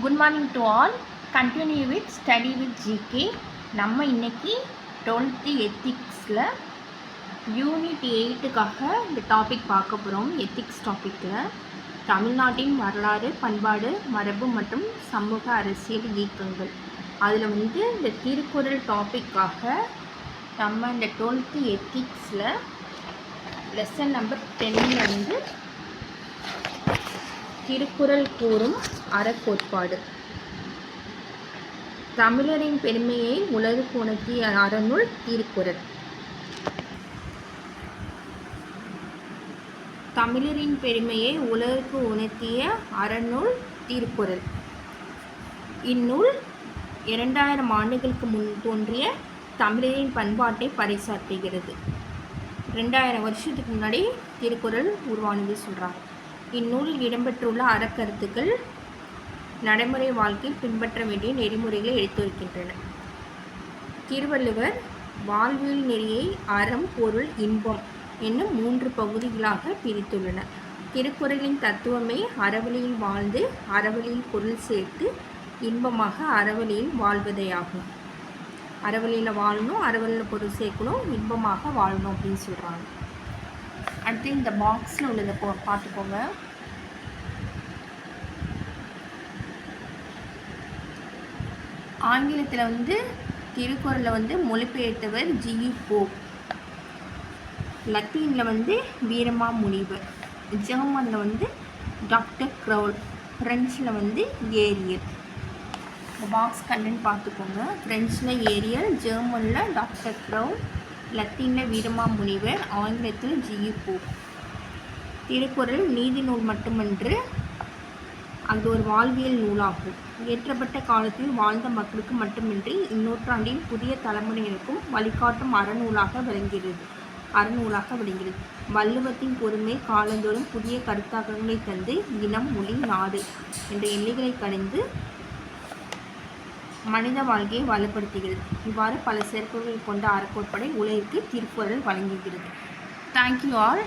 Good morning to all. Continue with study with GK. நம்ம இன்றைக்கி 12th எத்திக்ஸில் unit 8க்காக இந்த topic பார்க்க போகிறோம். எத்திக்ஸ் டாப்பிக்கில் தமிழ்நாட்டின் வரலாறு, பண்பாடு, மரபு மற்றும் சமூக அரசியல் இயக்கங்கள். அதில் இந்த திருக்குறள் டாப்பிக்காக நம்ம இந்த 12th எத்திக்ஸில் லெசன் நம்பர் 10 திருக்குறள் கூறும் அறக்கோட்பாடு. தமிழரின் பெருமையை உலகுக்கு உணர்த்திய அறநூல் திருக்குறள். தமிழரின் பெருமையை உலகுக்கு உணர்த்திய அறநூல் திருக்குறள். இந்நூல் 2000 ஆண்டுகளுக்கு முன் தோன்றிய தமிழரின் பண்பாட்டை பறைசாற்றுகிறது. 2000 வருஷத்துக்கு முன்னாடி திருக்குறள் உருவானது சொல்கிறாங்க. இந்நூலில் இடம்பெற்றுள்ள அறக்கருத்துக்கள் நடைமுறை வாழ்க்கையில் பின்பற்ற வேண்டிய நெறிமுறைகளை எடுத்துரைக்கின்றன. திருவள்ளுவர் வாழ்வியல் நெறியை அறம், பொருள், இன்பம் என்னும் 3 பகுதிகளாக பிரித்துள்ளனர். திருக்குறளின் தத்துவமே அறவழியில் வாழ்ந்து அறவழியில் பொருள் சேர்த்து இன்பமாக அறவழியில் வாழ்வதையாகும். அறவழியில் வாழணும், அறவழியில் பொருள் சேர்க்கணும், இன்பமாக வாழணும் அப்படின்னு சொல்கிறாங்க. அடுத்து இந்த பாக்ஸில் உள்ளதை பார்த்துக்கோங்க. ஆங்கிலத்தில் திருக்குறளை மொழிபெயர்த்தவர் ஜி.யு. போப். லத்தீனில் வீரமா முனிவர். ஜெர்மனில் டாக்டர் க்ரௌல். ஃப்ரெஞ்சில் ஏரியல். இந்த பாக்ஸ் கண்டென்ட் பார்த்துக்கோங்க. ஃப்ரெஞ்சில் ஏரியல், ஜெர்மனில் டாக்டர் க்ரௌல், லத்தீனில் வீரமா முனிவர், ஆங்கிலத்தில் ஜி.யு. போப். திருக்குறள் நீதி நூல் மட்டுமன்று, அது ஒரு வாழ்வியல் நூலாகும். இயற்றப்பட்ட காலத்தில் வாழ்ந்த மக்களுக்கு மட்டுமின்றி இந்நூற்றாண்டின் புதிய தலைமுறையினருக்கும் வழிகாட்டும் அறநூலாக விளங்கிறது. வள்ளுவத்தின் பொறுமை காலந்தோறும் புதிய கருத்தாக்கங்களை தந்து இனம், மொழி, நாடு என்ற எல்லைகளை கடந்து மனித வாழ்க்கையை வலுப்படுத்துகிறது. இவ்வாறு பல சிறப்புகள் கொண்ட அறக்கோட்பாடை உலகிற்கு திருக்குறள் வழங்குகிறது. Thank you all.